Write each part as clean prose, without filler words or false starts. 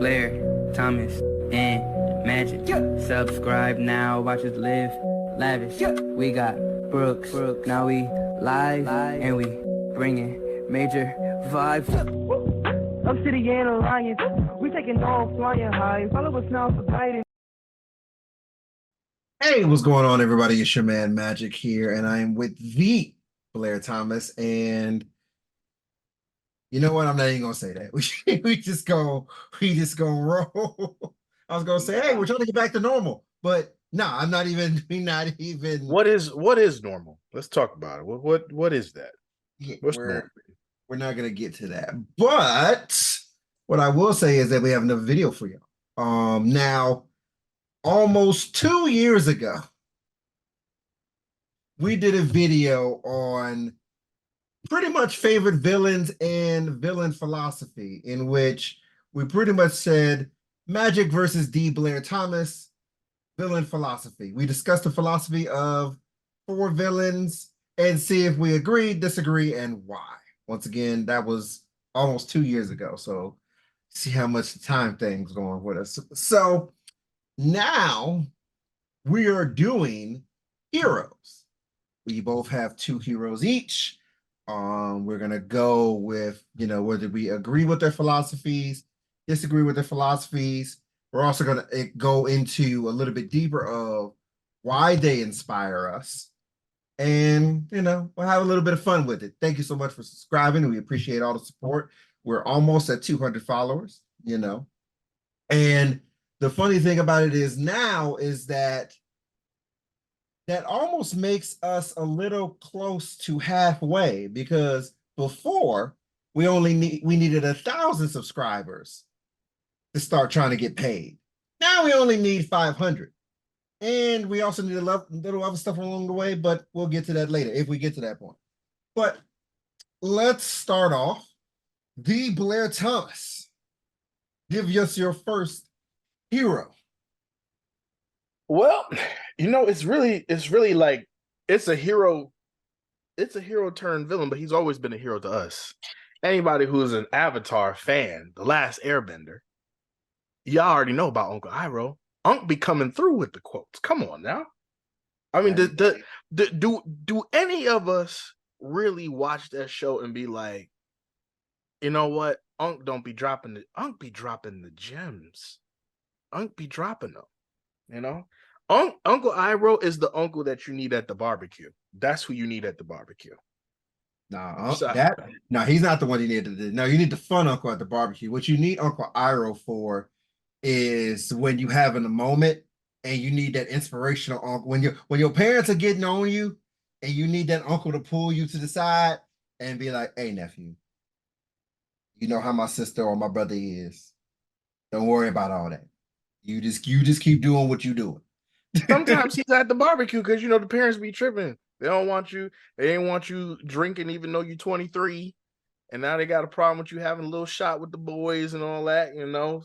Blair, Thomas, and Magic. Subscribe now, watch us live lavish. We got Brooks, now we live, and we bringing major vibes. Obsidian Alliance, we taking off flying high. Follow us now for guidance. Hey, what's going on, everybody? It's your man Magic here, and I am with the Blair Thomas. And you know what? I'm not even gonna say that. We just gonna roll. I was gonna say, hey, we're trying to get back to normal, but no, I'm not even. We're not even. What is normal? Let's talk about it. What is that? What's normal? We're not gonna get to that. But what I will say is that we have another video for you. Now, almost 2 years ago, we did a video on pretty much favorite villains and villain philosophy, in which we pretty much said Magic versus D. Blair Thomas, villain philosophy. We discussed the philosophy of 4 villains and see if we agree, disagree, and why. Once again, that was almost 2 years ago, so see how much time thing's going with us. So now we are doing heroes. We both have 2 heroes each. We're gonna go with, whether we agree with their philosophies, disagree with their philosophies. We're also gonna go into a little bit deeper of why they inspire us, and we'll have a little bit of fun with it. Thank you so much for subscribing. We appreciate all the support. We're almost at 200 followers. And the funny thing about it is now is that almost makes us a little close to halfway, because before we needed 1,000 subscribers to start trying to get paid. Now we only need 500, and we also need a little other stuff along the way, but we'll get to that later if we get to that point. But let's start off. The Blair Thomas, give us your first hero. Well, it's really like it's a hero turned villain, but he's always been a hero to us. Anybody who's an Avatar fan, The Last Airbender, y'all already know about Uncle Iroh. Unc be coming through with the quotes. Come on now. I mean, do any of us really watch that show and be like, you know what? Unc be dropping the gems. Unc be dropping them, Uncle Iroh is the uncle that you need at the barbecue. That's who you need at the barbecue. He's not the one you need to do. No, you need the fun uncle at the barbecue. What you need Uncle Iroh for is when you having a moment and you need that inspirational uncle. When your parents are getting on you and you need that uncle to pull you to the side and be like, hey, nephew, you know how my sister or my brother is. Don't worry about all that. You just keep doing what you're doing. Sometimes he's at the barbecue because the parents be tripping. They ain't want you drinking even though you're 23. And now they got a problem with you having a little shot with the boys and all that,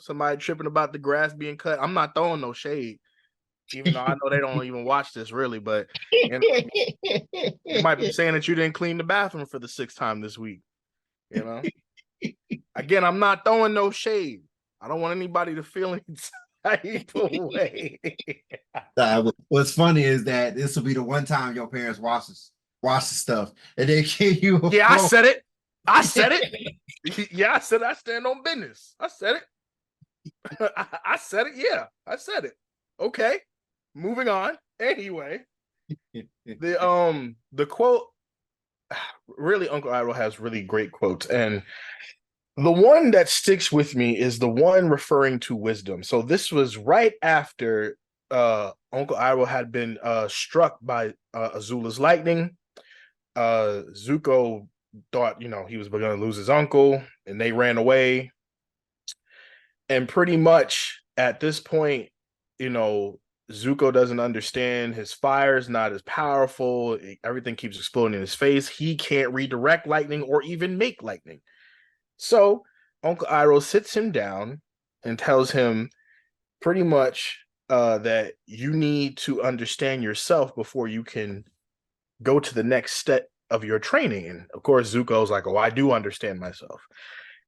somebody tripping about the grass being cut. I'm not throwing no shade, even though I know they don't even watch this really, but you might be saying that you didn't clean the bathroom for the 6th time this week. Again, I'm not throwing no shade. I don't want anybody to feel any type of way. What's funny is that this will be the one time your parents watch the stuff and they give you I said it. Yeah, I said I stand on business. I said it. I said it. Yeah, I said it. Okay, moving on. Anyway, the quote. Really, Uncle Iroh has really great quotes, and the one that sticks with me is the one referring to wisdom. So this was right after Uncle Iroh had been struck by Azula's lightning. Zuko thought, he was going to lose his uncle, and they ran away. And pretty much at this point, Zuko doesn't understand. His fire is not as powerful. Everything keeps exploding in his face. He can't redirect lightning or even make lightning. So Uncle Iroh sits him down and tells him pretty much that you need to understand yourself before you can go to the next step of your training. And of course, Zuko's like, oh, I do understand myself.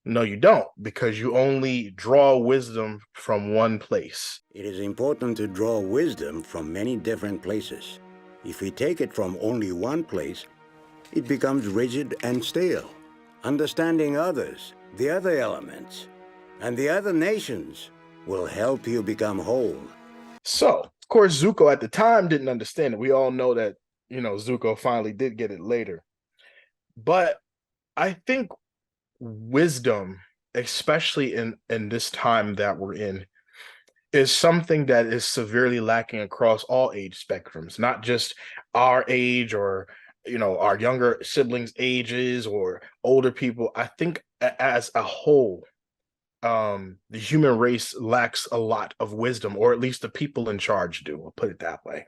No, you don't, because you only draw wisdom from one place. It is important to draw wisdom from many different places. If we take it from only one place, it becomes rigid and stale. Understanding others, the other elements, and the other nations will help you become whole. So, of course, Zuko at the time didn't understand it. We all know that, Zuko finally did get it later. But I think wisdom, especially in this time that we're in, is something that is severely lacking across all age spectrums, not just our age or our younger siblings' ages or older people. I think as a whole, the human race lacks a lot of wisdom, or at least the people in charge do. I'll put it that way.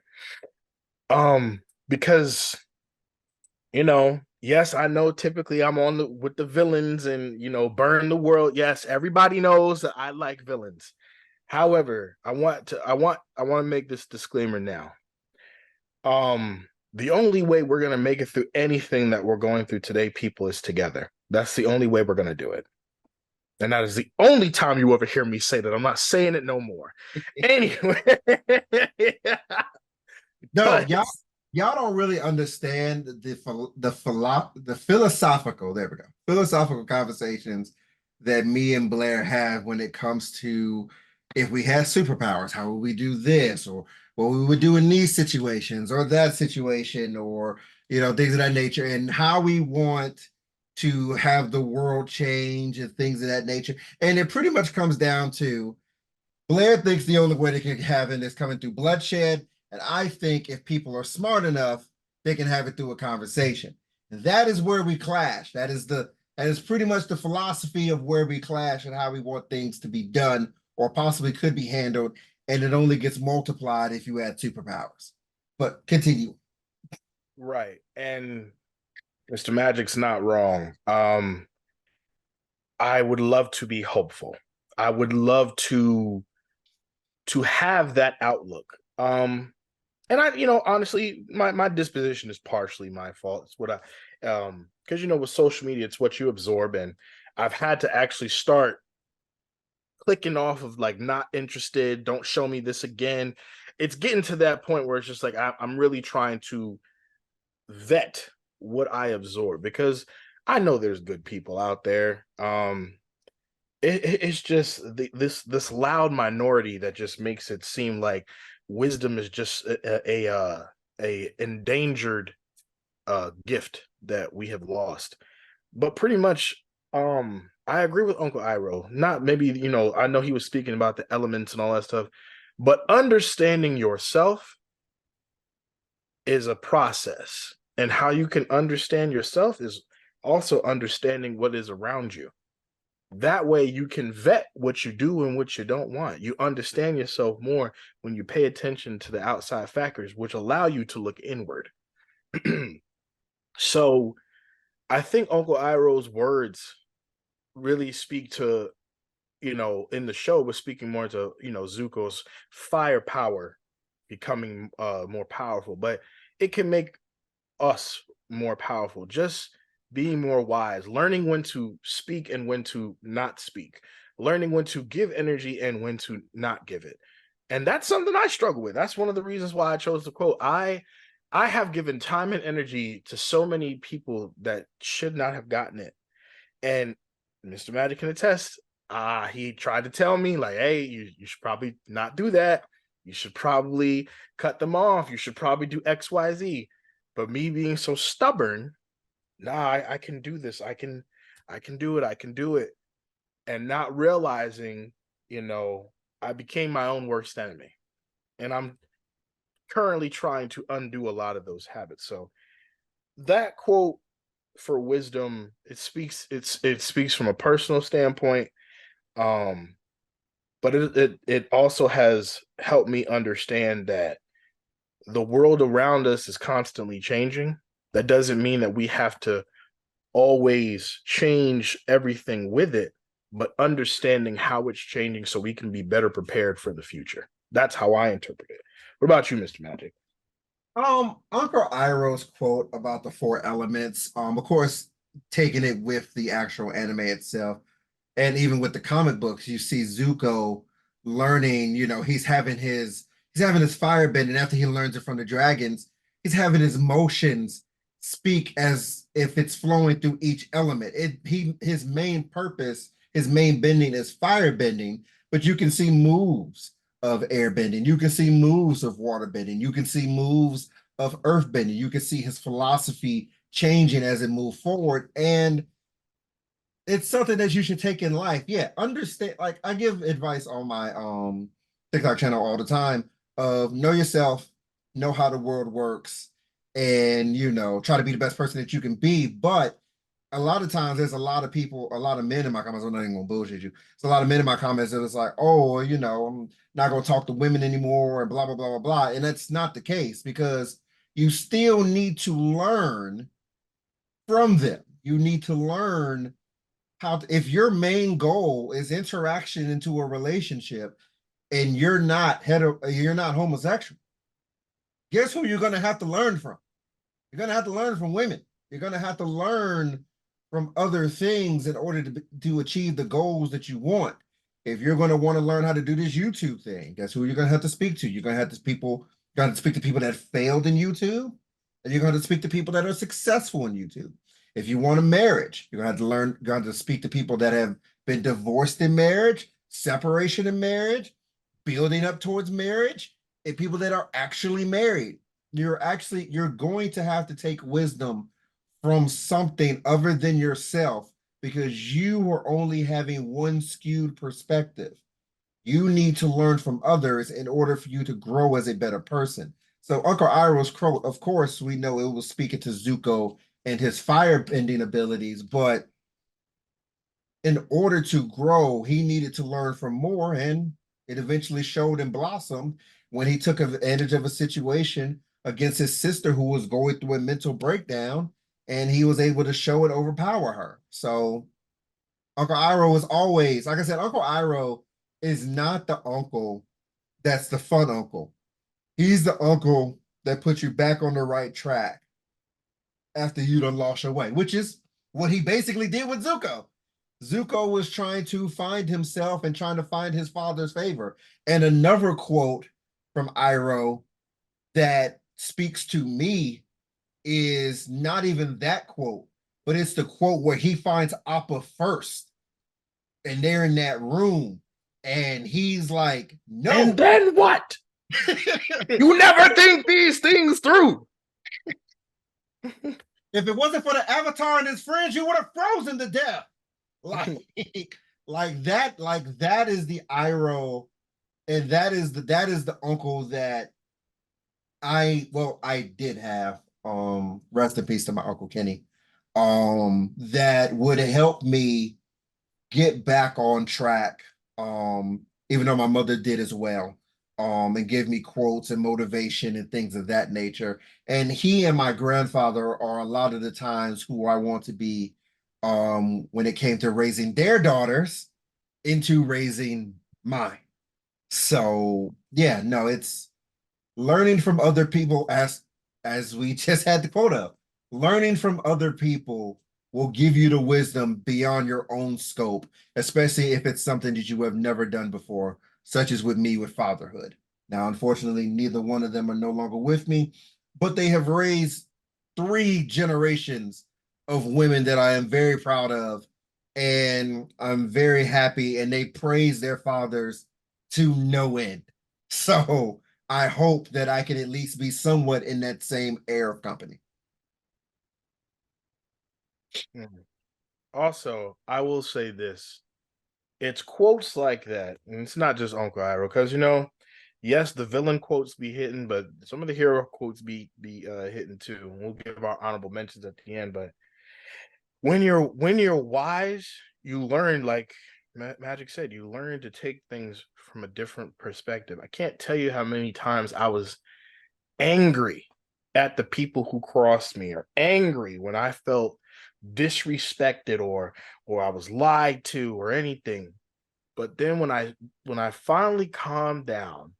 Because yes, I know typically I'm with the villains and burn the world. Yes, everybody knows that I like villains. However, I want to make this disclaimer now. The only way we're gonna make it through anything that we're going through today, people, is together. That's the only way we're gonna do it. And that is the only time you ever hear me say that. I'm not saying it no more. Anyway. No, y'all don't really understand the philosophical, there we go, philosophical conversations that me and Blair have when it comes to if we had superpowers, how would we do this, or what we would do in these situations or that situation, or things of that nature, and how we want to have the world change and things of that nature. And it pretty much comes down to Blair thinks the only way they can have it is coming through bloodshed. And I think if people are smart enough, they can have it through a conversation. And that is where we clash. That is pretty much the philosophy of where we clash and how we want things to be done or possibly could be handled. And it only gets multiplied if you add superpowers. But continue. Right. And Mr. Magic's not wrong. I would love to be hopeful. I would love to have that outlook. And I, honestly, my disposition is partially my fault. It's what because with social media, it's what you absorb, and I've had to actually start clicking off of like not interested, don't show me this again. It's getting to that point where it's just like I'm really trying to vet what I absorb, because I know there's good people out there. It's just this loud minority that just makes it seem like wisdom is just a endangered gift that we have lost. But pretty much, I agree with Uncle Iroh. Not maybe, I know he was speaking about the elements and all that stuff, but understanding yourself is a process. And how you can understand yourself is also understanding what is around you. That way you can vet what you do and what you don't want. You understand yourself more when you pay attention to the outside factors, which allow you to look inward. So I think Uncle Iroh's words really speak to, in the show, was speaking more to, Zuko's firepower becoming more powerful, but it can make us more powerful. Just being more wise, learning when to speak and when to not speak, learning when to give energy and when to not give it. And that's something I struggle with. That's one of the reasons why I chose the quote. I have given time and energy to so many people that should not have gotten it. And Mr. Magic can attest, he tried to tell me, like, hey, you should probably not do that. You should probably cut them off. You should probably do XYZ. But me being so stubborn, I can do this. I can do it. I can do it. And not realizing, I became my own worst enemy. And I'm currently trying to undo a lot of those habits. So that quote for wisdom, it speaks from a personal standpoint. But it also has helped me understand that the world around us is constantly changing. That doesn't mean that we have to always change everything with it, but understanding how it's changing so we can be better prepared for the future. That's how I interpret it. What about you, Mr. Magic? Uncle Iroh's quote about the four elements, of course, taking it with the actual anime itself. And even with the comic books, you see Zuko learning, he's having his firebend, and after he learns it from the dragons, he's having his motions speak as if it's flowing through each element. His main purpose, his main bending is fire bending, but you can see moves of air bending, you can see moves of water bending, you can see moves of earth bending, you can see his philosophy changing as it moves forward. And it's something that you should take in life. Yeah, understand. Like I give advice on my TikTok channel all the time of know yourself, know how the world works, and try to be the best person that you can be. But a lot of times there's a lot of people, a lot of men in my comments, I'm not even gonna bullshit you. It's a lot of men in my comments that it's like, oh, well, I'm not gonna talk to women anymore and blah blah blah blah blah. And that's not the case because you still need to learn from them. You need to learn if your main goal is interaction into a relationship and you're not homosexual, guess who you're going to have to learn from? You're going to have to learn from women. You're going to have to learn from other things in order to achieve the goals that you want. If you're going to want to learn how to do this YouTube thing, guess who you're going to have to speak to? You're going to have to speak to people that failed in YouTube, and you're going to speak to people that are successful in YouTube. If you want a marriage, you're going to have to going to speak to people that have been divorced in marriage, separation in marriage, building up towards marriage, and people that are actually married. You're going to have to take wisdom from something other than yourself because you are only having one skewed perspective. You need to learn from others in order for you to grow as a better person. So Uncle Iroh's quote, of course, we know it was speaking to Zuko and his fire bending abilities, but in order to grow, he needed to learn from more, and it eventually showed and blossomed when he took advantage of a situation against his sister who was going through a mental breakdown, and he was able to show and overpower her. So Uncle Iroh was always, like I said, Uncle Iroh is not the uncle that's the fun uncle. He's the uncle that puts you back on the right track after you done lost your way, which is what he basically did with Zuko. Zuko was trying to find himself and trying to find his father's favor. And another quote from Iroh that speaks to me is not even that quote, but it's the quote where he finds Appa first. And they're in that room. And he's like, no. And then what? You never think these things through. If it wasn't for the Avatar and his friends, you would have frozen to death. Like that is the Iroh, and that is the uncle that I did have. Rest in peace to my Uncle Kenny. That would help me get back on track. Even though my mother did as well. And give me quotes and motivation and things of that nature. And he and my grandfather are a lot of the times who I want to be when it came to raising their daughters into raising mine. So yeah, no, it's learning from other people as we just had the quote up. Learning from other people will give you the wisdom beyond your own scope, especially if it's something that you have never done before, such as with me with fatherhood. Now, unfortunately, neither one of them are no longer with me, but they have raised 3 generations of women that I am very proud of, and I'm very happy, and they praise their fathers to no end. So I hope that I can at least be somewhat in that same air of company. Also, I will say this. It's quotes like that, and it's not just Uncle Iroh, because yes, the villain quotes be hitting, but some of the hero quotes be hitting too. We'll give our honorable mentions at the end, but when you're wise, you learn, like Magic said, you learn to take things from a different perspective. I can't tell you how many times I was angry at the people who crossed me, or angry when I felt disrespected or I was lied to or anything. But then when I finally calmed down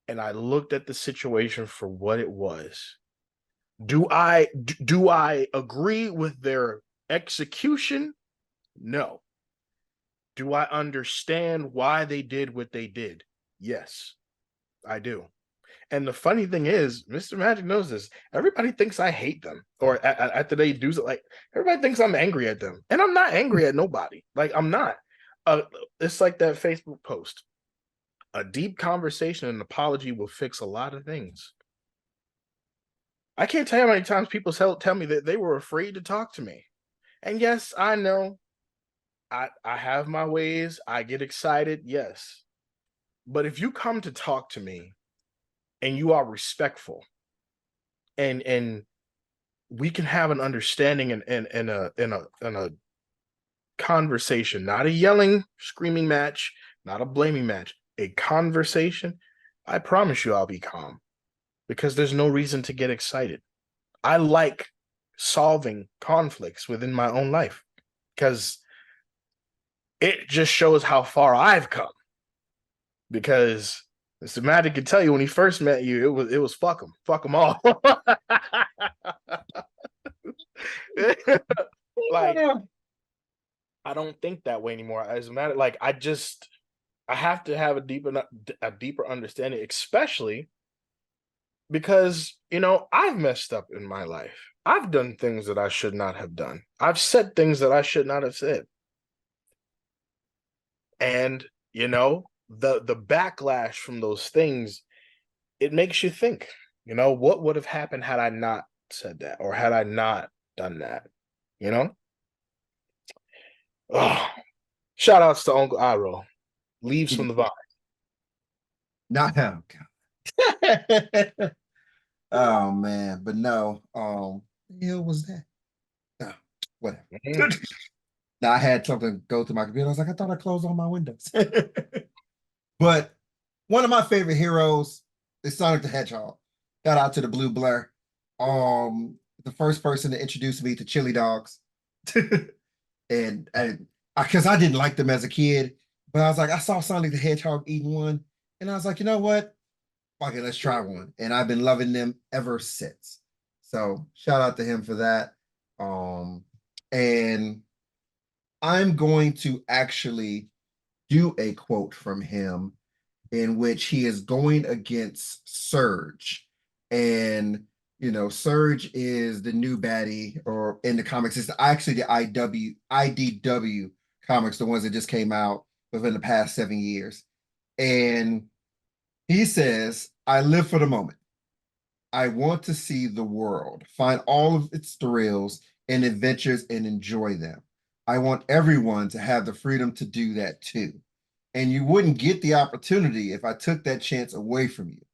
and I looked at the situation for what it was, do I agree with their execution? No. Do I understand why they did what they did? Yes, I do. And the funny thing is, Mr. Magic knows this. Everybody thinks I hate them, or after they do so, like everybody thinks I'm angry at them, and I'm not angry at nobody. Like I'm not. It's like that Facebook post. A deep conversation and apology will fix a lot of things. I can't tell you how many times people tell me that they were afraid to talk to me. And yes, I know I have my ways. I get excited, yes. But if you come to talk to me and you are respectful and we can have an understanding and a conversation, not a yelling, screaming match, not a blaming match, a conversation, I promise you I'll be calm because there's no reason to get excited. I like solving conflicts within my own life because it just shows how far I've come. Because Mr. Magic can tell you when he first met you, it was fuck them all. Like I don't think that way anymore. As a matter, like I have to have a deeper understanding, especially because I've messed up in my life. I've done things that I should not have done. I've said things that I should not have said. And the backlash from those things, it makes you think, what would have happened had I not said that or had I not done that, Oh, shout outs to Uncle Iro. Leaves from the vine. Not him. God. Oh man, but no. The hell was that? No, whatever. Now I had something go through my computer. I was like, I thought I closed all my windows. But one of my favorite heroes is Sonic the Hedgehog. Shout out to the Blue Blur. The first person to introduce me to chili dogs. and because I didn't like them as a kid, but I was like, I saw Sonic the Hedgehog eating one, and I was like, you know what? Okay, let's try one. And I've been loving them ever since. So shout out to him for that. And I'm going to actually do a quote from him in which he is going against Surge. And Surge is the new baddie, or in the comics, it's actually the IDW comics, the ones that just came out within the past 7 years. And he says, I live for the moment. I want to see the world, find all of its thrills and adventures and enjoy them. I want everyone to have the freedom to do that too. And you wouldn't get the opportunity if I took that chance away from you.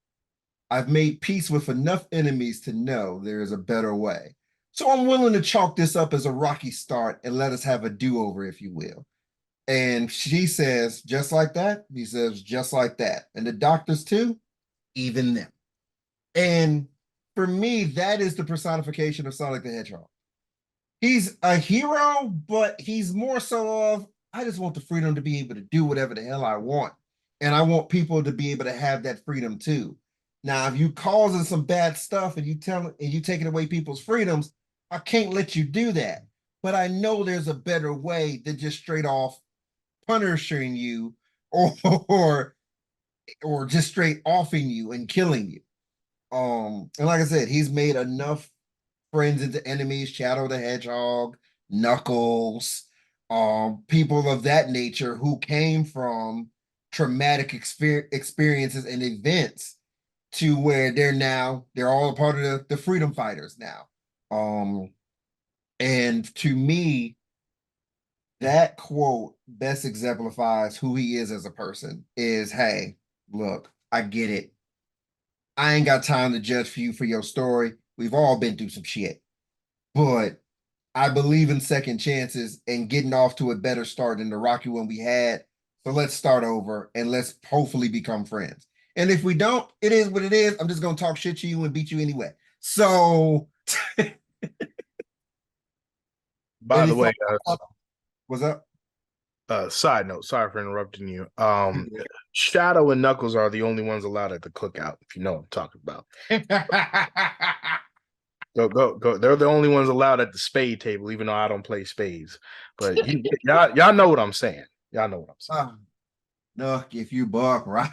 I've made peace with enough enemies to know there is a better way. So I'm willing to chalk this up as a rocky start and let us have a do-over, if you will. And she says, just like that. He says, just like that. And the doctors too, even them. And for me, that is the personification of Sonic the Hedgehog. He's a hero, but he's more so of, I just want the freedom to be able to do whatever the hell I want. And I want people to be able to have that freedom too. Now, if you causing some bad stuff and you taking away people's freedoms, I can't let you do that. But I know there's a better way than just straight off punishing you or just straight offing you and killing you. And like I said, he's made enough friends into enemies, Shadow the Hedgehog, Knuckles, people of that nature who came from traumatic experiences and events to where they're all a part of the freedom fighters now. And to me, that quote best exemplifies who he is as a person is, hey, look, I get it. I ain't got time to judge you for your story. We've all been through some shit. But I believe in second chances and getting off to a better start than the rocky one we had. So let's start over and let's hopefully become friends. And if we don't, it is what it is. I'm just going to talk shit to you and beat you anyway. So. By the way, what's up? Side note, sorry for interrupting you. Shadow and Knuckles are the only ones allowed at the cookout, if you know what I'm talking about. Go. They're the only ones allowed at the spade table, even though I don't play spades. But y'all know what I'm saying. Y'all know what I'm saying. No, if you buck right.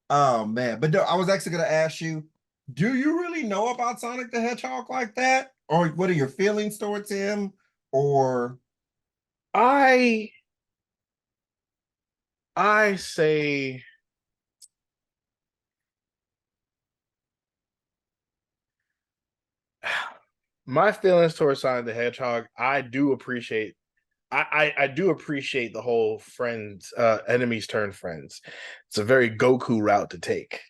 Oh man, but no, I was actually gonna ask you, do you really know about Sonic the Hedgehog like that? Or what are your feelings towards him? Or I say my feelings towards Sonic the Hedgehog, I do appreciate. I do appreciate the whole friends, enemies turn friends. It's a very Goku route to take.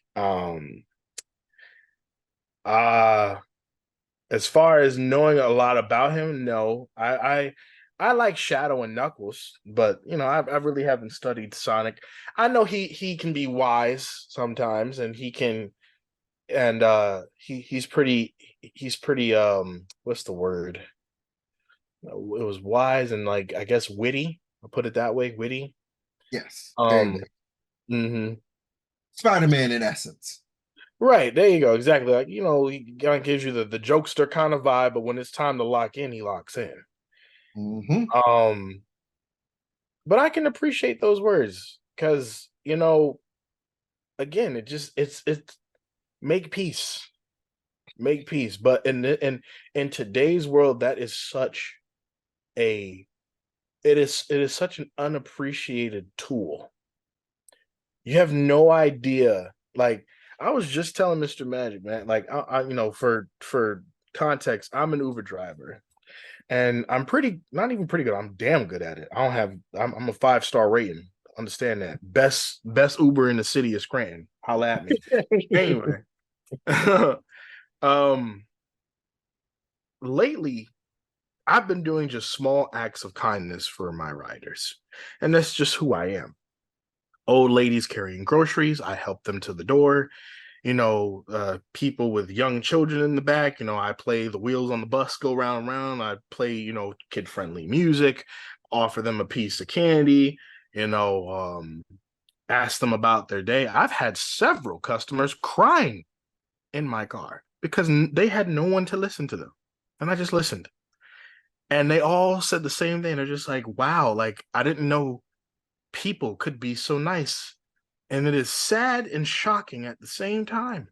Uh as far as knowing a lot about him, no. I like Shadow and Knuckles, but you know, I really haven't studied Sonic. I know he can be wise sometimes, and he can, and he's pretty what's the word? It was wise and, like, I guess witty. I'll put it that way, witty. yes, very Um, good. mhm. Spider-Man in essence. Right, there you go. Exactly. Like, you know, he kind of gives you the jokester kind of vibe, but when it's time to lock in, he locks in. Mm-hmm. Um, but I can appreciate those words because, you know, again, it's make peace. Make peace. But in today's world, that is such a it is such an unappreciated tool. You have no idea. Like, I was just telling Mr. Magic, man, like, you know, for context, I'm an Uber driver, and I'm pretty, not even pretty good. I'm damn good at it. I don't have. I'm a 5-star rating. Understand that. Best Uber in the city of Scranton. Holla at me. Anyway, um, lately I've been doing just small acts of kindness for my riders, and that's just who I am. Old ladies carrying groceries, I help them to the door. You know, people with young children in the back, you know, I play the wheels on the bus go round and round. I play, you know, kid friendly music, offer them a piece of candy, you know, ask them about their day. I've had several customers crying in my car because they had no one to listen to them. And I just listened. And they all said the same thing. They're just like, wow, like, I didn't know people could be so nice. And it is sad and shocking at the same time.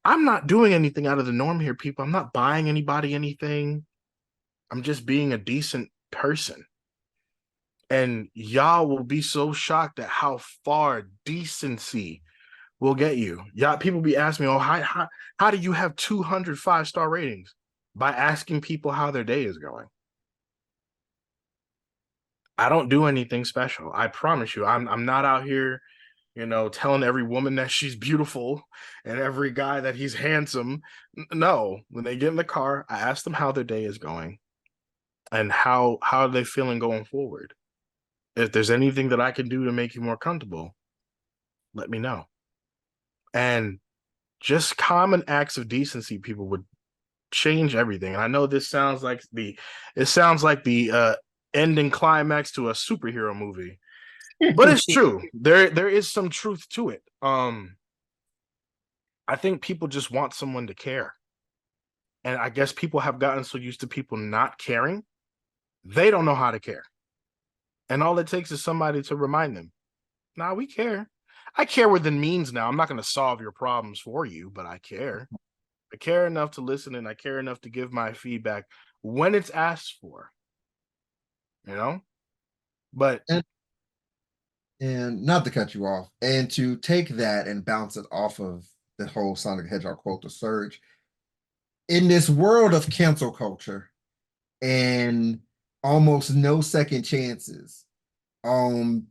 I'm not doing anything out of the norm here, people. I'm not buying anybody anything. I'm just being a decent person. And y'all will be so shocked at how far decency will get you. Y'all, people be asking me, oh, how do you have 200 5-star ratings? By asking people how their day is going. I don't do anything special. I promise you. I'm not out here, you know, telling every woman that she's beautiful and every guy that he's handsome. No, when they get in the car, I ask them how their day is going and how are they feeling going forward. If there's anything that I can do to make you more comfortable, let me know. And just common acts of decency, people, would change everything. And I know this sounds like the ending climax to a superhero movie, but it's true. There is some truth to it. I think people just want someone to care. And I guess people have gotten so used to people not caring, they don't know how to care. And all it takes is somebody to remind them, nah, we care. I care within means now. I'm not going to solve your problems for you, but I care. I care enough to listen, and I care enough to give my feedback when it's asked for, you know? But And not to cut you off, and to take that and bounce it off of the whole Sonic the Hedgehog quote to Surge, in this world of cancel culture and almost no second chances,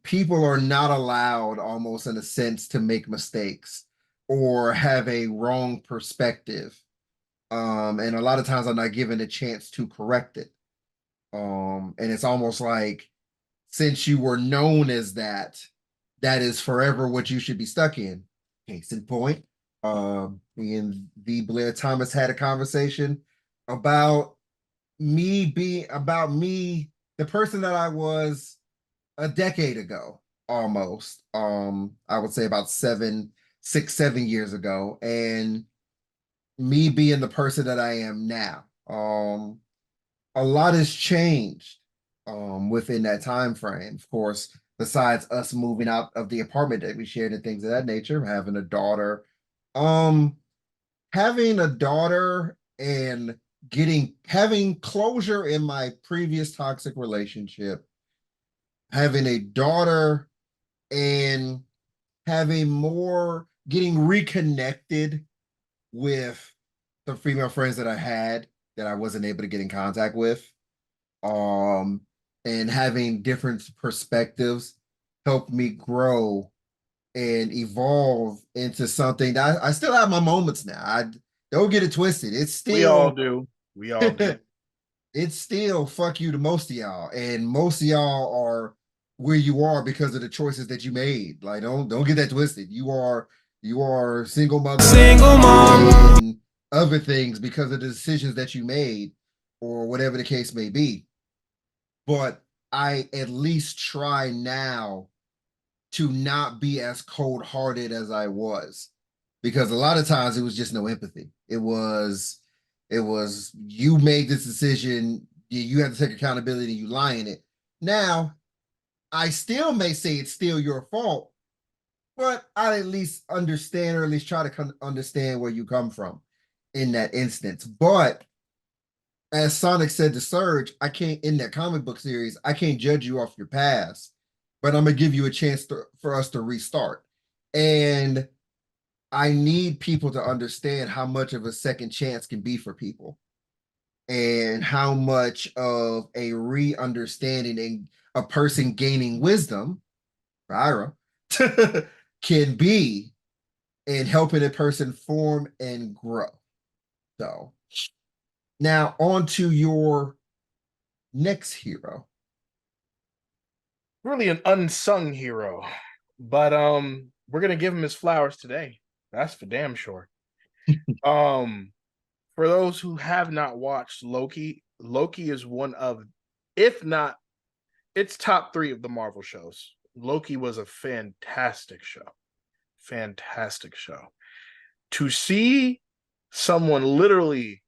people are not allowed, almost in a sense, to make mistakes or have a wrong perspective. And a lot of times I'm not given a chance to correct it. And it's almost like, since you were known as that, that is forever what you should be stuck in. Case in point, me and V. Blair Thomas had a conversation about me, the person that I was a decade ago, almost. I would say about 7 years ago, and me being the person that I am now. A lot has changed within that time frame. Of course, besides us moving out of the apartment that we shared and things of that nature, having a daughter. Um, Having a daughter and having closure in my previous toxic relationship, having a daughter and getting reconnected with the female friends that I had that I wasn't able to get in contact with, and having different perspectives helped me grow and evolve into something that I still have my moments now. I don't get it twisted. It's We all still do. We all do. it's still fuck you to most of y'all, and most of y'all are where you are because of the choices that you made. Like don't get that twisted. You are single mother, single mom, and other things because of the decisions that you made, or whatever the case may be. But I at least try now to not be as cold-hearted as I was, because a lot of times it was just no empathy. It was you made this decision, you have to take accountability, you lie in it. Now, I still may say it's still your fault, but I at least understand, or at least try to understand where you come from in that instance. But as Sonic said to Surge, I can't, in that comic book series, I can't judge you off your past, but I'm gonna give you a chance for us to restart. And I need people to understand how much of a second chance can be for people, and how much of a re-understanding and a person gaining wisdom, Ira, can be in helping a person form and grow. So now on to your next hero. Really an unsung hero, but we're gonna give him his flowers today. That's for damn sure. um, for those who have not watched Loki, Loki is one of, if not, it's top 3 of the Marvel shows. Loki was a fantastic show. Fantastic show. To see someone literally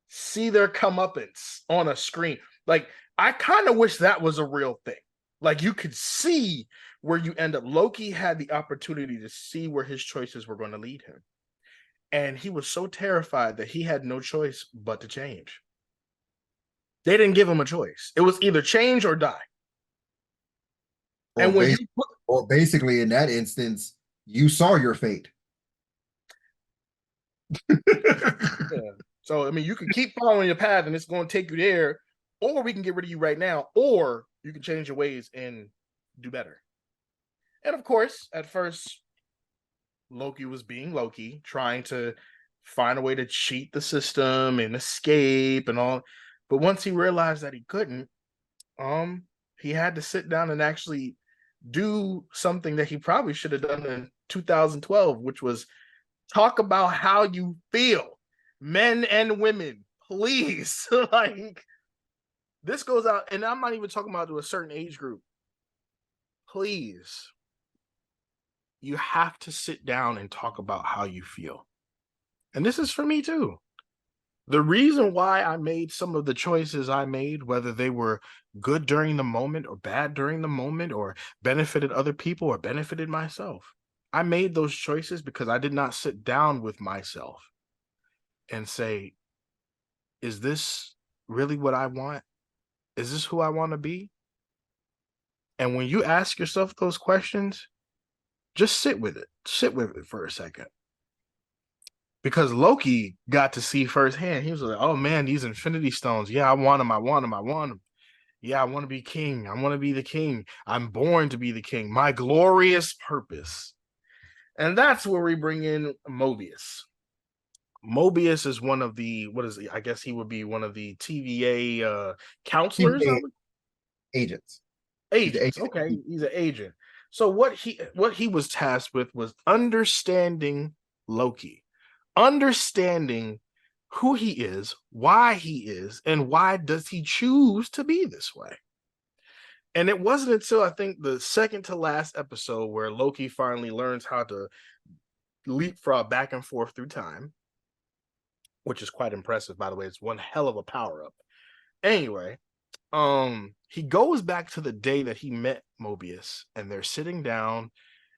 see their comeuppance on a screen, like, I kind of wish that was a real thing. Like, you could see where you end up. Loki had the opportunity to see where his choices were going to lead him. And he was so terrified that he had no choice but to change. They didn't give him a choice. It was either change or die. Or, And when bas- you put, or basically, in that instance, you saw your fate. yeah. So, I mean, you can keep following your path and it's going to take you there, or we can get rid of you right now, or you can change your ways and do better. And of course, at first, Loki was being Loki, trying to find a way to cheat the system and escape and all. But once he realized that he couldn't, he had to sit down and actually do something that he probably should have done in 2012, which was talk about how you feel. Men and women, please. Like, this goes out, and I'm not even talking about to a certain age group. Please, you have to sit down and talk about how you feel. And this is for me too. The reason why I made some of the choices I made, whether they were good during the moment or bad during the moment, or benefited other people or benefited myself, I made those choices because I did not sit down with myself and say, is this really what I want? Is this who I want to be? And when you ask yourself those questions, just sit with it. Sit with it for a second. Because Loki got to see firsthand. He was like, oh man, these Infinity Stones. Yeah, I want them. I want them. I want them. Yeah, I want to be king. I want to be the king. I'm born to be the king. My glorious purpose. And that's where we bring in Mobius. Mobius is one of the, what is it? I guess he would be one of the TVA counselors. Agents. Agents. Okay, he's an agent. So what he was tasked with was understanding Loki, understanding who he is, why he is, and why does he choose to be this way. And it wasn't until I think the second to last episode where Loki finally learns how to leapfrog back and forth through time, which is quite impressive, by the way. It's one hell of a power up. Anyway, he goes back to the day that he met Mobius, and they're sitting down,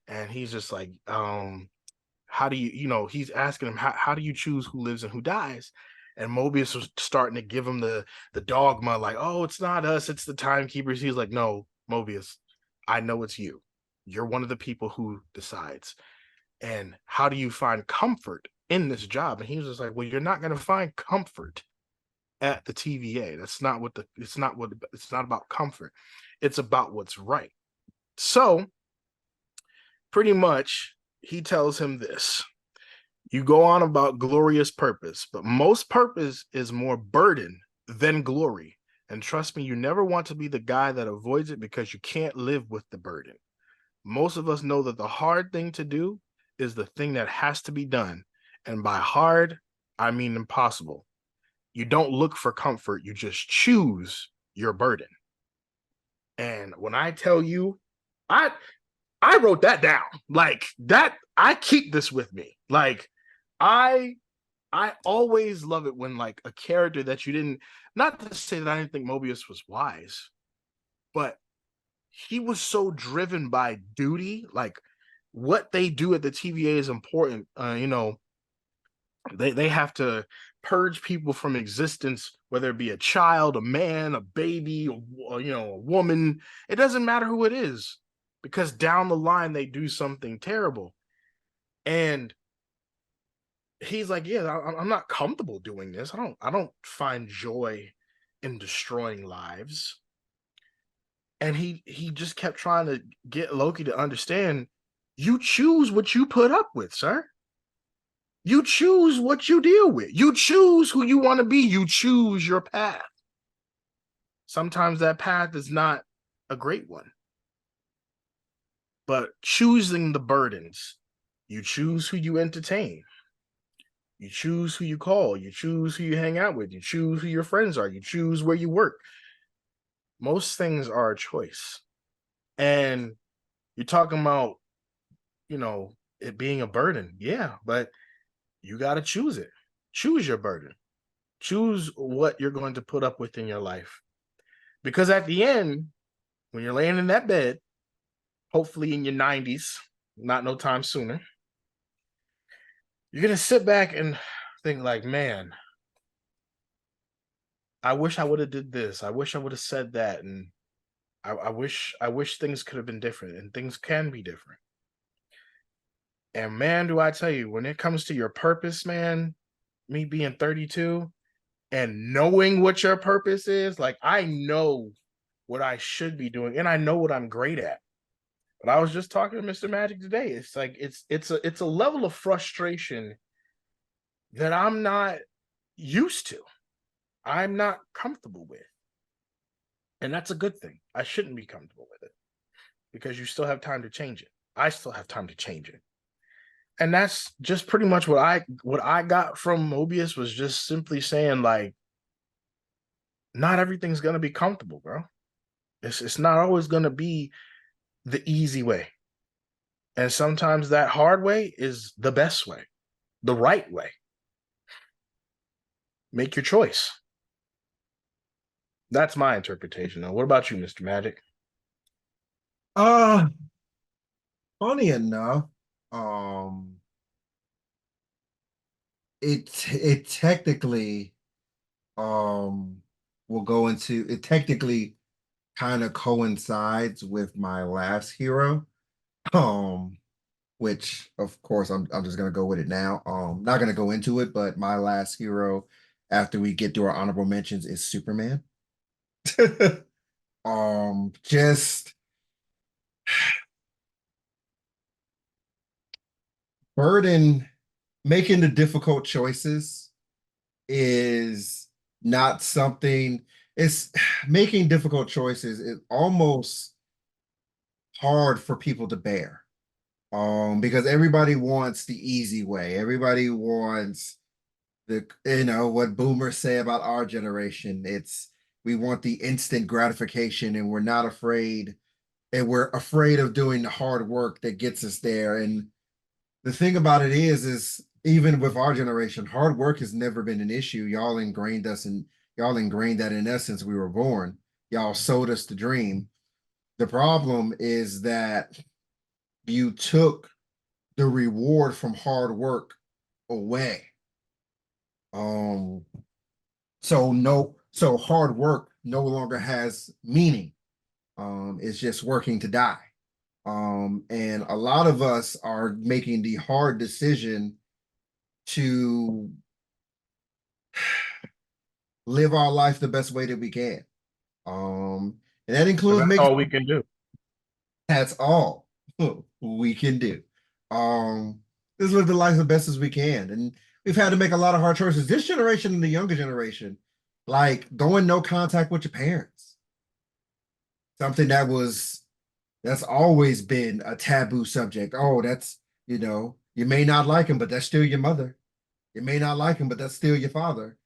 and he's just like, how do you, he's asking him, how do you choose who lives and who dies? And Mobius was starting to give him the dogma, like, oh, it's not us, it's the timekeepers. He's like, no, Mobius, I know it's you. You're one of the people who decides. And how do you find comfort in this job? And he was just like, well, you're not going to find comfort at the TVA. It's not about comfort. It's about what's right. So pretty much he tells him this: you go on about glorious purpose, but most purpose is more burden than glory. And trust me, you never want to be the guy that avoids it because you can't live with the burden. Most of us know that the hard thing to do is the thing that has to be done. And by hard, I mean impossible. You don't look for comfort, you just choose your burden. And when I tell you, I wrote that down. Like that, I keep this with me. Like I always love it when like a character that you didn't, not to say that I didn't think Mobius was wise, but he was so driven by duty. Like what they do at the TVA is important. They have to purge people from existence, whether it be a child, a man, a baby, a woman. It doesn't matter who it is, because down the line they do something terrible. And he's like, yeah, I'm not comfortable doing this. I don't find joy in destroying lives. And he just kept trying to get Loki to understand, you choose what you put up with, sir. You choose what you deal with. You choose who you want to be. You choose your path. Sometimes that path is not a great one. But choosing the burdens, you choose who you entertain. You choose who you call. You choose who you hang out with. You choose who your friends are. You choose where you work. Most things are a choice. And you're talking about, it being a burden. Yeah, but you got to choose it. Choose your burden. Choose what you're going to put up with in your life. Because at the end, when you're laying in that bed, hopefully in your 90s, not no time sooner, you're going to sit back and think like, man, I wish I would have did this. I wish I would have said that. And I wish things could have been different, and things can be different. And man, do I tell you, when it comes to your purpose, man, me being 32 and knowing what your purpose is, like I know what I should be doing and I know what I'm great at. But I was just talking to Mr. Magic today. It's like it's a level of frustration that I'm not used to. I'm not comfortable with. And that's a good thing. I shouldn't be comfortable with it, because you still have time to change it. I still have time to change it. And that's just pretty much what I got from Mobius, was just simply saying, like, not everything's gonna be comfortable, bro. It's not always gonna be the easy way. And sometimes that hard way is the best way, the right way. Make your choice. That's my interpretation. Now, what about you, Mr. Magic? Funny enough, it technically will go into it technically kind of coincides with my last hero. Which of course I'm just gonna go with it now. Not gonna go into it, but my last hero after we get through our honorable mentions is Superman. Just burden making the difficult choices is not something. It's making difficult choices is almost hard for people to bear. Because everybody wants the easy way. Everybody wants what boomers say about our generation. We want the instant gratification, and we're not afraid, and we're afraid of doing the hard work that gets us there. And the thing about it is even with our generation, hard work has never been an issue. Y'all ingrained that in us since we were born. y'all sold us the dream. The problem is that you took the reward from hard work away. Um, so hard work no longer has meaning. It's just working to die. And a lot of us are making the hard decision to live our life the best way that we can. And that includes That's making all we can do. that's all we can do. Let's live the life the best as we can. And we've had to make a lot of hard choices. This generation and the younger generation, like going no contact with your parents. Something that's always been a taboo subject. Oh, that's, you may not like him, but that's still your mother. You may not like him, but that's still your father.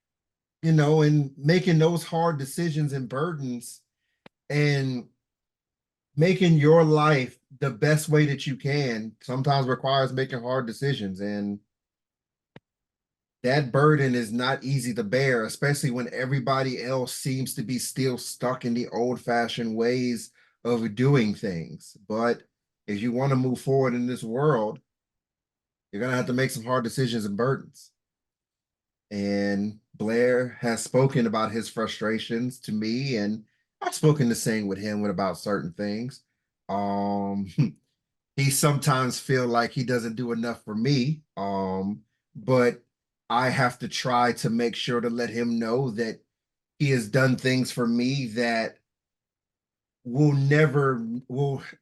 And making those hard decisions and burdens and making your life the best way that you can sometimes requires making hard decisions. And that burden is not easy to bear, especially when everybody else seems to be still stuck in the old-fashioned ways of doing things. But if you want to move forward in this world, you're going to have to make some hard decisions and burdens. And Blair has spoken about his frustrations to me, and I've spoken the same with him about certain things. Um, he sometimes feel like he doesn't do enough for me. But I have to try to make sure to let him know that he has done things for me that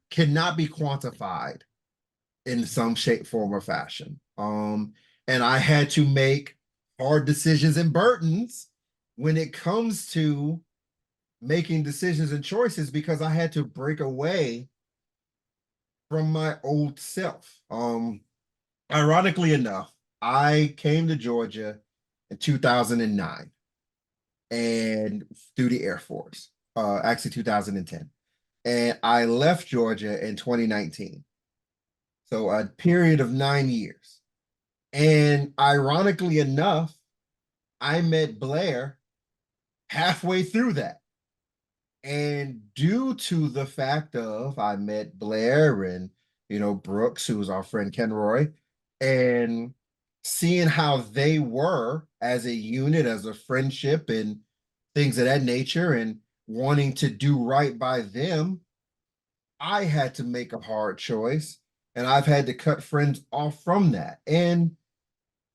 cannot be quantified in some shape, form, or fashion. And I had to make hard decisions and burdens when it comes to making decisions and choices because I had to break away from my old self. Ironically enough, I came to Georgia in 2009 and through the Air Force, actually 2010. And I left Georgia in 2019. So a period of 9 years. And ironically enough, I met Blair halfway through that. And due to the fact of I met Blair and Brooks, who was our friend Ken Roy, and seeing how they were as a unit, as a friendship, and things of that nature, and wanting to do right by them, I had to make a hard choice, and I've had to cut friends off from that. And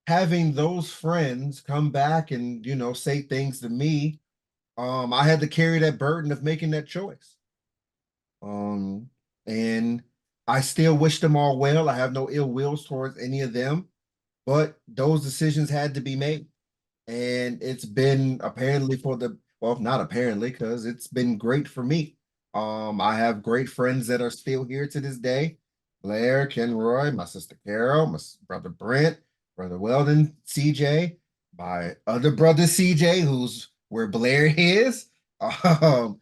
having those friends come back and say things to me, I had to carry that burden of making that choice. And I still wish them all well. I have no ill wills towards any of them, but those decisions had to be made. And it's been apparently well, not apparently, because it's been great for me. I have great friends that are still here to this day. Blair, Ken Roy, my sister Carol, my brother Brent, brother Weldon, CJ, my other brother CJ, who's where Blair is, KJ,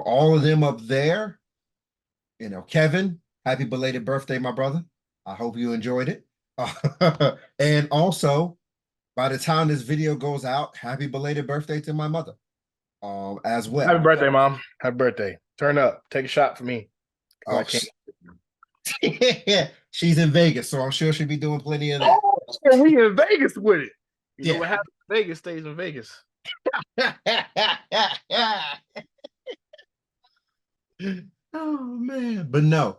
all of them up there. Kevin, happy belated birthday, my brother. I hope you enjoyed it. And also, by the time this video goes out, happy belated birthday to my mother, as well. Happy birthday, Mom. Happy birthday. Turn up. Take a shot for me. Oh, I can't. She's in Vegas, so I'm sure she'll be doing plenty of that. Oh, we in Vegas with it. You know Yeah. what happens in Vegas stays in Vegas. Oh man, but no.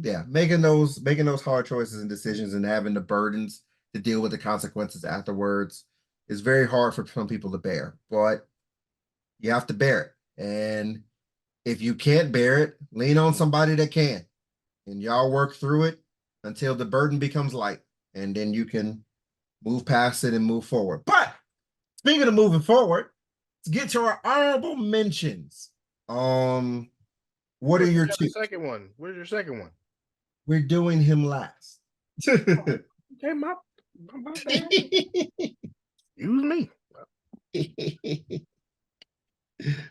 Yeah, making those hard choices and decisions and having the burdens to deal with the consequences afterwards is very hard for some people to bear, but you have to bear it. And if you can't bear it, lean on somebody that can. And y'all work through it until the burden becomes light. And then you can move past it and move forward. But speaking of moving forward, let's get to our honorable mentions. What are your two? Second one. Where's your second one? We're doing him last. Okay, my bad. Use me.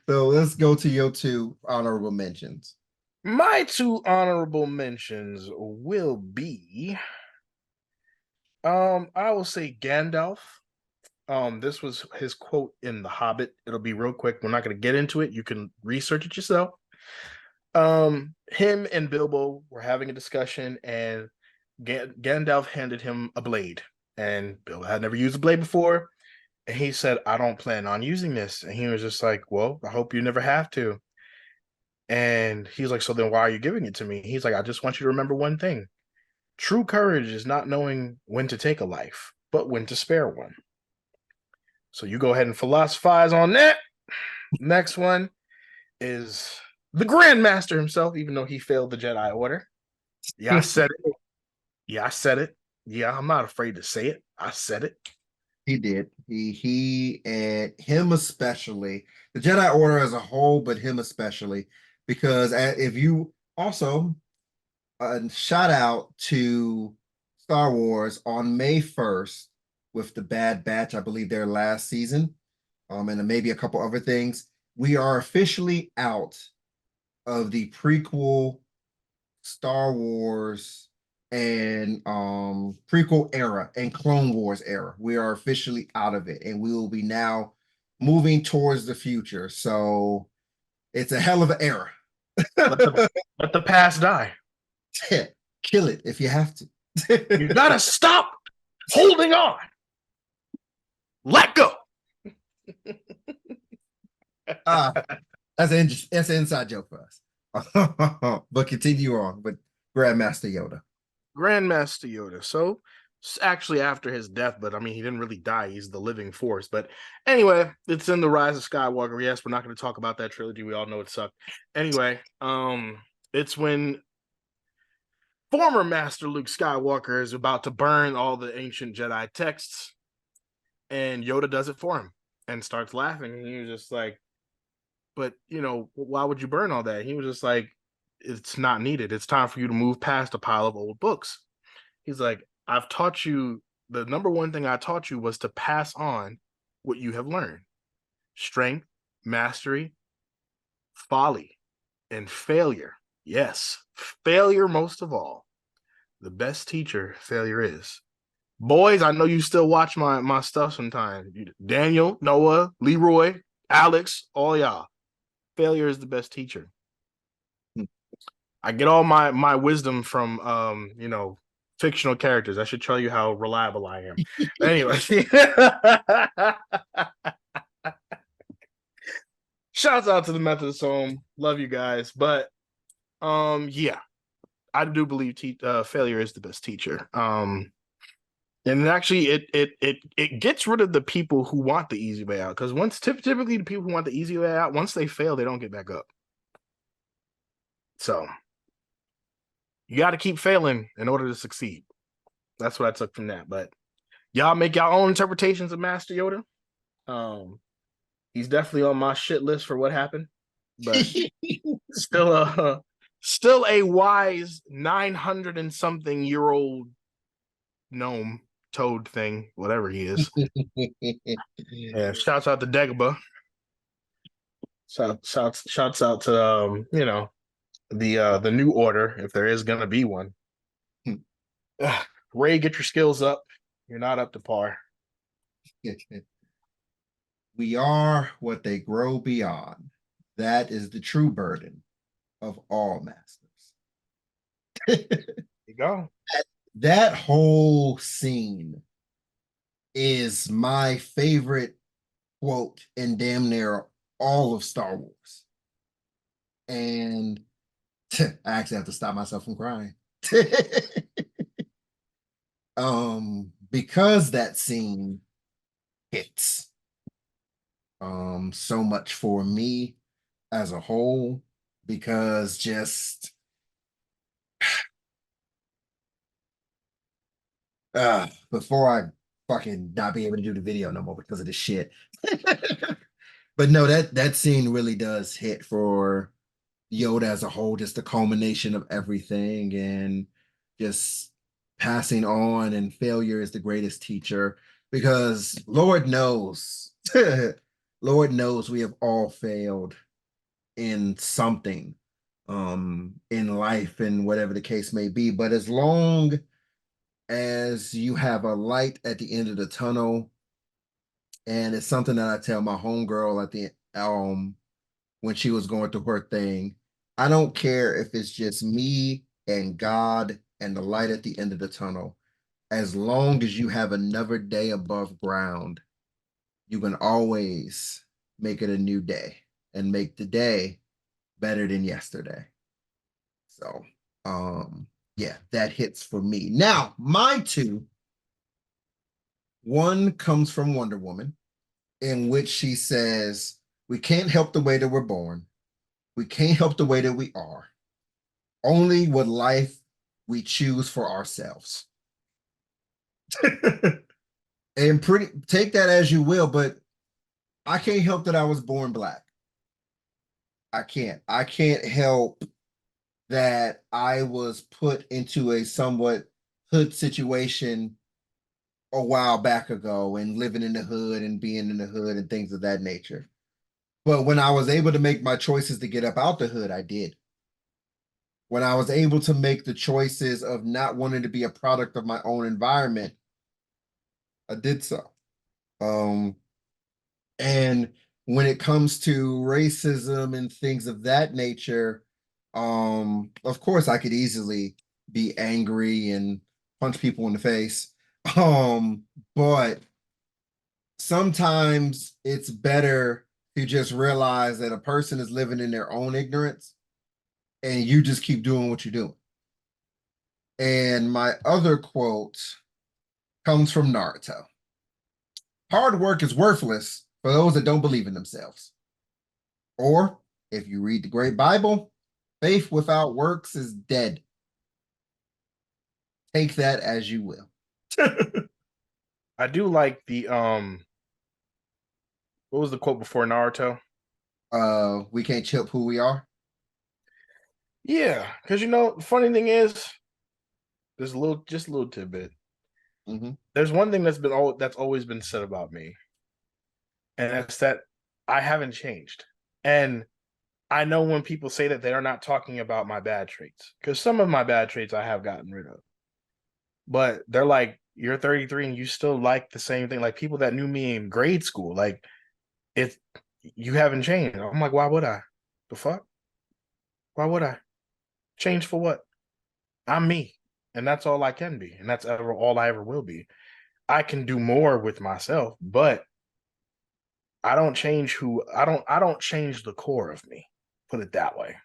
So let's go to your two honorable mentions. My two honorable mentions will be I will say Gandalf. This was his quote in The Hobbit. It'll be real quick. We're not going to get into it. You can research it yourself. Him and Bilbo were having a discussion, and Gandalf handed him a blade, and Bilbo had never used a blade before, and he said, "I don't plan on using this," and he was just like, "Well, I hope you never have to." And he's like, "So then why are you giving it to me?" He's like, "I just want you to remember one thing. True courage is not knowing when to take a life, but when to spare one." So you go ahead and philosophize on that. Next one is the Grandmaster himself, even though he failed the Jedi Order. Yeah, I said it. Yeah, I said it. Yeah, I'm not afraid to say it. I said it. He did. He and him especially, the Jedi Order as a whole, but him especially, because if you also shout out to Star Wars on May 1st with the Bad Batch, I believe their last season, and maybe a couple other things. We are officially out of the prequel Star Wars and prequel era and Clone Wars era. We are officially out of it, and we will be now moving towards the future. So it's a hell of an era. Let the past die. Kill it if you have to. You gotta stop holding on. Let go. That's an inside joke for us. But continue on. But Grandmaster Yoda. Grandmaster Yoda. So actually after his death, but I mean he didn't really die. He's the living force. But anyway, it's in the Rise of Skywalker. Yes, we're not going to talk about that trilogy. We all know it sucked. Anyway, it's when former Master Luke Skywalker is about to burn all the ancient Jedi texts, and Yoda does it for him and starts laughing. And he was just like, "But why would you burn all that?" He was just like, "It's not needed. It's time for you to move past a pile of old books." He's like, "I've taught you, the number one thing I taught you was to pass on what you have learned. Strength, mastery, folly, and failure. Yes, failure most of all. The best teacher failure is." Boys, I know you still watch my stuff sometimes. Daniel, Noah, Leroy, Alex, all y'all. Failure is the best teacher. I get all my wisdom from fictional characters. I should tell you how reliable I am. Anyway. Shouts out to the Methodist Home. Love you guys. But yeah, I do believe failure is the best teacher. And actually it gets rid of the people who want the easy way out. Because typically the people who want the easy way out, once they fail, they don't get back up. So you got to keep failing in order to succeed. That's what I took from that. But y'all make your own interpretations of Master Yoda. He's definitely on my shit list for what happened. But still a wise 900 and something year old gnome toad thing, whatever he is. Yeah, shouts out to Dagobah. Shouts out to the new order, if there is gonna be one. Ray, get your skills up. You're not up to par. We are what they grow beyond. That is the true burden of all masters. There you go. That whole scene is my favorite quote in damn near all of Star Wars. And I actually have to stop myself from crying. Because that scene hits so much for me as a whole, because just before I fucking not be able to do the video no more because of this shit. But no, that scene really does hit for Yoda as a whole, just the culmination of everything, and just passing on, and failure is the greatest teacher, because Lord knows, Lord knows we have all failed in something in life, and whatever the case may be. But as long as you have a light at the end of the tunnel, And it's something that I tell my homegirl at the when she was going through her thing. I don't care if it's just me and God and the light at the end of the tunnel. As long as you have another day above ground, you can always make it a new day and make the day better than yesterday. So, yeah, that hits for me. Now, my two, one comes from Wonder Woman, in which she says, we can't help the way that we're born. We can't help the way that we are. Only what life we choose for ourselves. And take that as you will, but I can't help that I was born black. I can't. I can't help that I was put into a somewhat hood situation a while back ago and living in the hood and being in the hood and things of that nature. But when I was able to make my choices to get up out the hood, I did. When I was able to make the choices of not wanting to be a product of my own environment, I did so. And when it comes to racism and things of that nature, of course I could easily be angry and punch people in the face. But sometimes it's better to just realize that a person is living in their own ignorance and you just keep doing what you're doing. And my other quote comes from Naruto. Hard work is worthless for those that don't believe in themselves. Or, if you read the Great Bible, faith without works is dead. Take that as you will. I do like the what was the quote before Naruto? We can't chip who we are. Yeah, because the funny thing is, there's just a little tidbit. Mm-hmm. There's one thing that's always been said about me, and that's that I haven't changed. And I know when people say that, they are not talking about my bad traits, because some of my bad traits I have gotten rid of. But they're like, you're 33 and you still like the same thing. Like people that knew me in grade school, like you haven't changed. I'm like, why would I? The fuck? Why would I? Change for what? I'm me. And that's all I can be. And that's all I ever will be. I can do more with myself, but I don't change I don't change the core of me. Put it that way.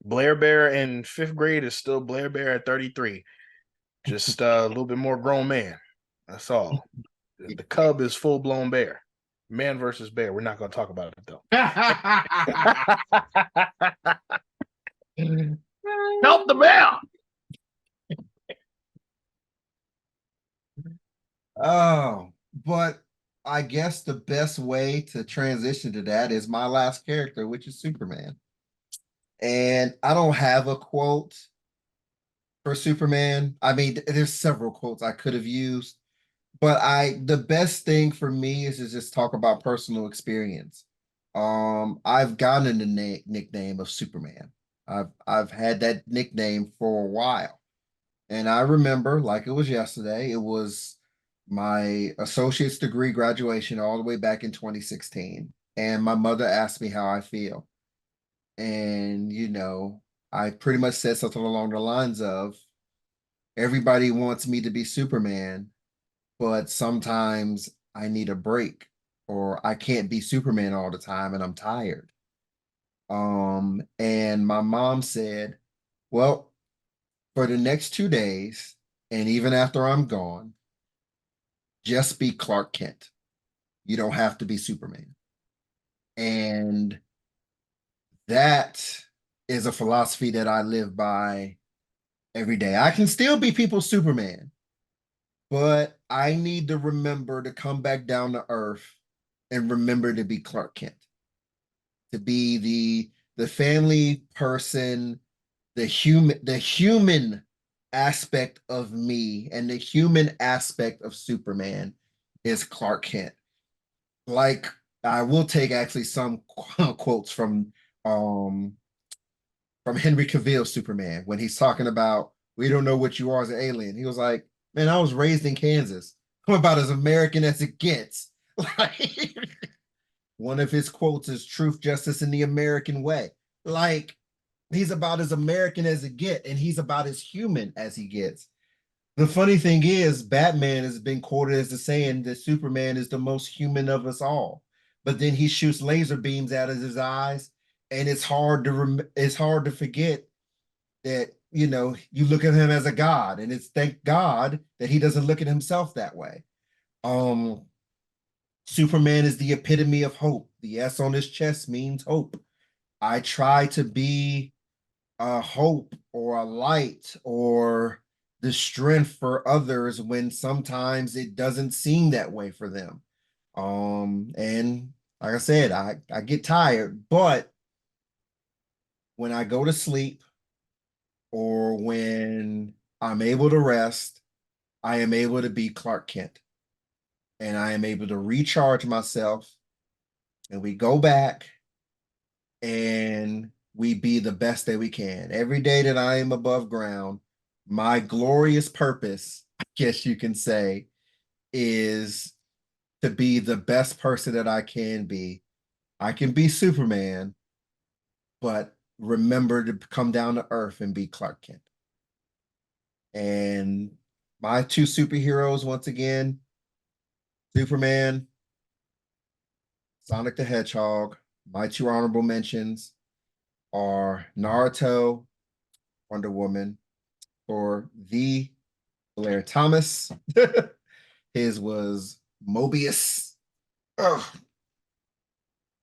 Blair Bear in 5th grade is still Blair Bear at 33. Just a little bit more grown man. That's all. The cub is full blown bear. Man versus bear. We're not going to talk about it though. Help the bear. Oh, but I guess the best way to transition to that is my last character, which is Superman. And I don't have a quote for Superman. I mean, there's several quotes I could have used, but the best thing for me is to just talk about personal experience. I've gotten the nickname of Superman. I've had that nickname for a while. And I remember, like it was yesterday, it was my associate's degree graduation all the way back in 2016. And my mother asked me how I feel. And, I pretty much said something along the lines of, everybody wants me to be Superman, but sometimes I need a break or I can't be Superman all the time and I'm tired. And my mom said, well, for the next 2 days, and even after I'm gone, just be Clark Kent. You don't have to be Superman. And that is a philosophy that I live by every day. I can still be people's Superman, but I need to remember to come back down to earth and remember to be Clark Kent, to be the family person, the human aspect of me, and the human aspect of Superman is Clark Kent. Like, I will take actually some quotes from Henry Cavill's Superman when he's talking about, we don't know what you are as an alien. He was like, man, I was raised in Kansas. I'm about as American as it gets. Like one of his quotes is truth, justice, and the American way. Like he's about as American as it gets, and he's about as human as he gets. The funny thing is, Batman has been quoted as the saying that Superman is the most human of us all. But then he shoots laser beams out of his eyes, and it's hard to forget that you look at him as a god, and it's thank God that he doesn't look at himself that way. Um, Superman is the epitome of hope. The S on his chest means hope. I try to be a hope or a light or the strength for others when sometimes it doesn't seem that way for them. And like I said, I get tired, but when I go to sleep or when I'm able to rest, I am able to be Clark Kent and I am able to recharge myself and we go back and we be the best that we can. Every day that I am above ground, my glorious purpose, I guess you can say, is to be the best person that I can be. I can be Superman, but remember to come down to earth and be Clark Kent. And my two superheroes, once again, Superman, Sonic the Hedgehog. My two honorable mentions are Naruto, Wonder Woman, or the Blair Thomas. His was Mobius. Oh,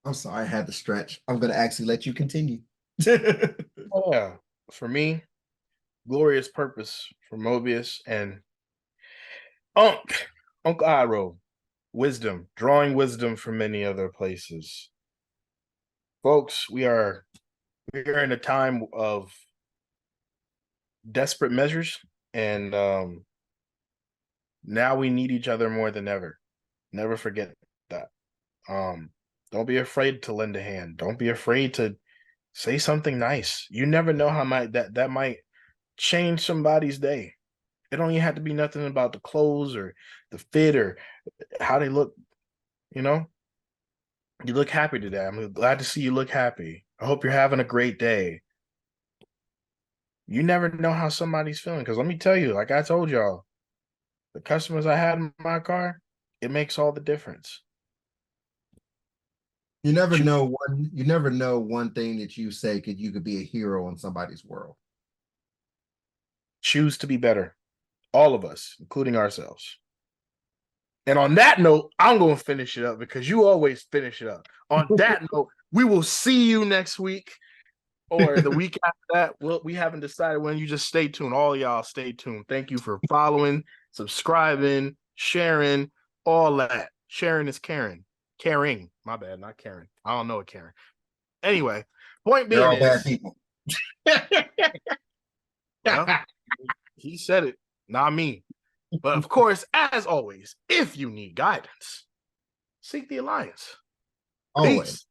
I'm sorry, I had to stretch. I'm going to actually let you continue. Oh, yeah. For me, glorious purpose for Mobius and Uncle Iroh, wisdom, drawing wisdom from many other places. Folks, we're in a time of desperate measures, and now we need each other more than ever. Never forget that. Don't be afraid to lend a hand. Don't be afraid to say something nice. You never know how that might change somebody's day. It don't even have to be nothing about the clothes or the fit or how they look. You know, you look happy today. I'm glad to see you look happy. I hope you're having a great day. You never know how somebody's feeling. Because let me tell you, like I told y'all, the customers I had in my car, it makes all the difference. You never know one thing that you say you could be a hero in somebody's world. Choose to be better. All of us, including ourselves. And on that note, I'm going to finish it up because you always finish it up. On that note, we will see you next week or the week after that. Well, we haven't decided when. You just stay tuned. All y'all stay tuned. Thank you for following, subscribing, sharing, all that. Sharing is caring. Caring. My bad, not Karen. I don't know a Karen. Anyway, point They're being all bad is, people. well, he said it, not me. But of course, as always, if you need guidance, seek the Alliance. Always. Peace.